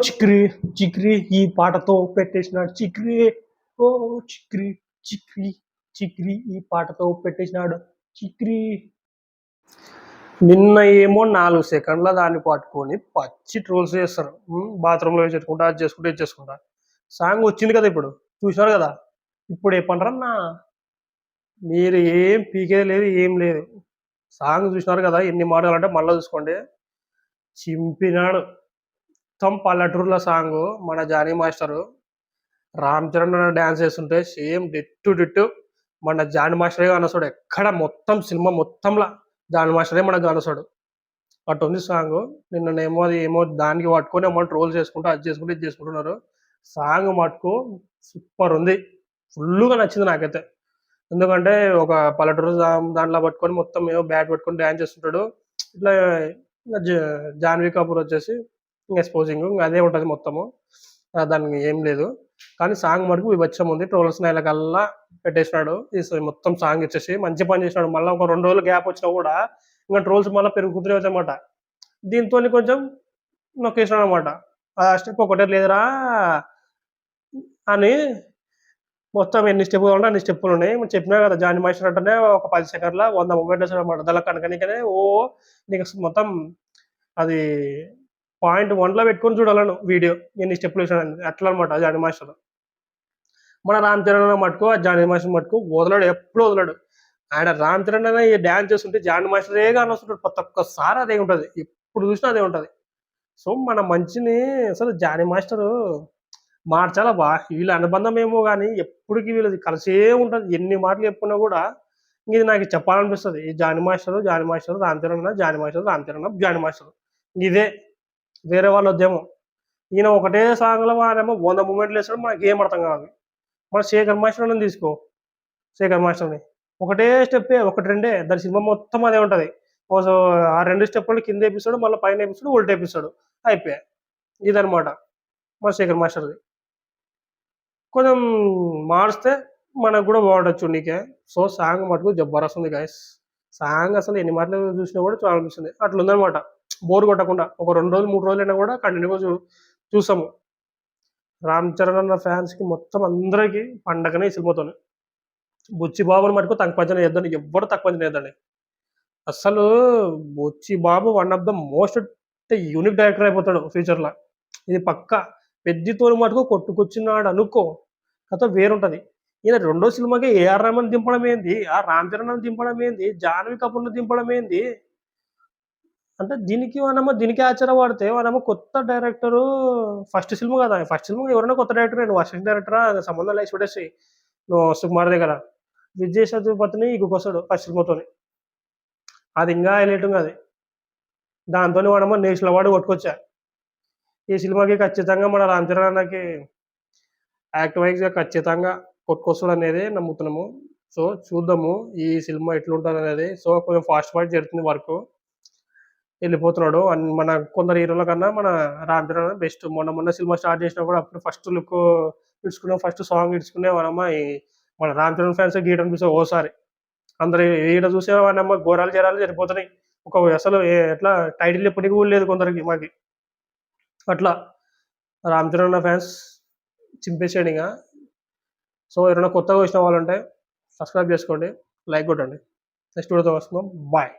చిక్రి చిక్రి ఈ పాటతో పెట్టేసినాడు చిక్రి. ఓ చిక్రి చిక్రి చిక్రి ఈ పాటతో పెట్టేసినాడు చిక్రి. నిన్న ఏమో 4 సెకండ్ల దాన్ని పట్టుకొని పచ్చి ట్రోల్స్ చేస్తారు. బాత్రూంలో చేసుకుంటా, అది చేసుకుంటా, ఇది చేసుకుంటా. సాంగ్ వచ్చింది కదా, ఇప్పుడు చూసినారు కదా. ఇప్పుడు ఏ పండ్రన్నా మీరు ఏం పీకేది లేదు, ఏం లేదు. సాంగ్ చూసినారు కదా, ఎన్ని మాటలు అంటే మళ్ళీ చూసుకోండి. చింపినాడు మొత్తం పల్లెటూరులో సాంగ్. మన జానీ మాస్టరు రామ్ చరణ్ డ్యాన్స్ చేస్తుంటే సేమ్ డిట్టు మన జానీ మాస్టరే అనసాడు. ఎక్కడ మొత్తం సినిమా మొత్తంలో జానీ మాస్టరే మనకు అనసాడు. అటు ఉంది సాంగ్. నిన్ననేమో అది ఏమో దానికి పట్టుకొని ఏమో ట్రోల్ చేసుకుంటూ, అది చేసుకుంటూ, ఇది చేసుకుంటున్నారు. సాంగ్ మటుకు సూపర్ ఉంది. ఫుల్గా నచ్చింది నాకైతే. ఎందుకంటే ఒక పల్లెటూరు దాంట్లో పట్టుకొని మొత్తం ఏమో బ్యాట్ పట్టుకొని డ్యాన్స్ చేస్తుంటాడు. ఇట్లా జాన్వీ కపూర్ వచ్చేసి ఎక్స్పోజింగ్ అదే ఉంటుంది మొత్తము. దానికి ఏం లేదు. కానీ సాంగ్ మటుకు విభత్సం ఉంది. ట్రోల్స్ నెలకల్లా పెట్టేసినాడు. మొత్తం సాంగ్ ఇచ్చేసి మంచి పని చేసినాడు. మళ్ళీ ఒక 2 రోజులు గ్యాప్ వచ్చినా కూడా ఇంకా ట్రోల్స్ మళ్ళీ పెరుగుతూనే వచ్చాయన్నమాట. దీంతో కొంచెం నొక్కేసినాడు అనమాట. ఆ స్టెప్ ఒకటే లేదురా అని మొత్తం ఎన్ని స్టెప్పులు ఉంటే అన్ని స్టెప్పులు ఉన్నాయి. చెప్పినా కదా, జానీ మాస్టర్ అంటేనే ఒక 10 సెకండ్ల 100 మూమెంట్ వేసాడు అనమాట. దాని కనుకనే నీకు మొత్తం అది .1లో పెట్టుకొని చూడాలను వీడియో ఎన్ని స్టెప్పులు వేసాడని. అట్లా అనమాట జానీ మాస్టర్. మన రామ్ చరణ్ మటుకు ఆ జానీ మాస్టర్ మటుకు వదలడు, ఎప్పుడు వదలడు. ఆయన రామ్ చరణ్ అనే డ్యాన్స్ చేస్తుంటే జానీ మాస్టరేగా అనొస్తుంటాడు. ప్రతి ఒక్కసారి అదే ఉంటుంది, ఎప్పుడు చూసినా అదే ఉంటుంది. సో మన మంచిని అసలు జానీ మాస్టరు మార్చాలా బా. వీళ్ళ అనుబంధం ఏమో కానీ ఎప్పటికీ వీళ్ళది కలిసే ఉంటుంది. ఎన్ని మాటలు చెప్పుకున్నా కూడా ఇది నాకు చెప్పాలనిపిస్తుంది. ఈ Jani master Ram Charan, Jani master Ram Charan, Jani master ఇదే. వేరే వాళ్ళు వద్దేమో. ఈయన ఒకటే సాంగ్లో వాడేమో 100 మూమెంట్లు వేస్తాడు. మనకి ఏం అర్థం కాదు. మన శేఖర్ మాస్టర్ అని తీసుకో, శేఖర్ మాస్టర్ని ఒకటే స్టెప్పే, ఒకటి రెండే. దాని సినిమా మొత్తం అదే ఉంటుంది. ఆ 2 స్టెప్పులు కింద వేపిస్తాడు, మళ్ళీ పైన వేపిస్తాడు, ఉల్టా వేపిస్తాడు, అయిపోయాయి. ఇదనమాట మన శేఖర్ మాస్టర్ది. కొంచెం మారిస్తే మనకు కూడా బాగుండొచ్చు నీకే. సో సాంగ్ మటుకు జబర్దస్త్ ఉంది గైస్. సాంగ్ అసలు ఎన్ని మాటలు చూసినా కూడా చూడాలనిపిస్తుంది. అట్లా ఉందనమాట. బోర్ కొట్టకుండా ఒక 2 రోజులు 3 రోజులు అయినా కూడా కంటిన్యూగా చూసాము. రామ్ చరణ్ అన్న ఫ్యాన్స్కి మొత్తం అందరికీ పండగనే ఈ సినిమాతోనే. బుచ్చి బాబుని మటుకు తక్కువ అంచనా వేద్దండి, ఎవ్వరు తక్కువ అంచనా వేద్దండి. అసలు Buchi Babu one of the most unique director అయిపోతాడు ఫ్యూచర్లో. ఇది పక్క. పెద్దితో మటుకు కొట్టుకొచ్చినాడు అనుకో, కథ వేరుంటుంది. ఈయన 2వ సినిమాకి ఏఆర్ రెహమాన్ దింపడం ఏంది, ఆ రామ్ చరణ్ దింపడం ఏంది, జాన్వీ కపూర్ను దింపడం ఏంది అంటే దీనికి ఆశ్చర్యపడితే వాడేమో కొత్త డైరెక్టరు. ఫస్ట్ సినిమా కదా, ఫస్ట్ సినిమా ఎవరైనా కొత్త డైరెక్టర్, నువ్వు అసిస్టెంట్ డైరెక్టరా సంబంధం లేచి పెట్టేసి నువ్వు సుకుమార్ దగ్గర విజయ్ సేతుపతిని ఇగుకొస్తాడు ఫస్ట్ సినిమాతోని. అది ఇంకా హైలైట్ అది. దాంతో వాడేమో నేషనల్ అవార్డు కొట్టుకొచ్చా. ఈ సినిమాకి ఖచ్చితంగా మన రామ్ చరణ్ అన్నకి యాక్ట్ వైజ్గా ఖచ్చితంగా కొట్టుకొస్తాడు అనేది నమ్ముతున్నాము. సో చూద్దాము ఈ సినిమా ఎట్లుంటుంది అనేది. సో కొంచెం ఫాస్ట్ జరుగుతుంది వర్క్, వెళ్ళిపోతున్నాడు. మన కొందరు హీరోల కన్నా మన రామ్ చరణ్ బెస్ట్. మొన్న సినిమా స్టార్ట్ చేసినా కూడా అప్పుడు ఫస్ట్ లుక్ ఇడ్చుకున్నాం, ఫస్ట్ సాంగ్ ఇడ్చుకునే వాడమ్మ మన రామ్ చరణ్ ఫ్యాన్స్ గీయడం అనిపిస్తుంది ఓసారి. అందరు ఈడ చూసే వాడమ్మ ఘోరాలు చేరాలు సరిపోతున్నాయి. అసలు ఎట్లా టైటిల్ ఎప్పటికీ కూడా లేదు కొందరికి మాకి. అట్లా రామ్ చరణ్ ఫ్యాన్స్ చింపేసేయండి ఇంకా. సో ఎవరైనా కొత్తగా వచ్చిన వాళ్ళు ఉంటే సబ్స్క్రైబ్ చేసుకోండి, లైక్ కొట్టండి. నెక్స్ట్ వీడియోతో వస్తున్నాం. బాయ్.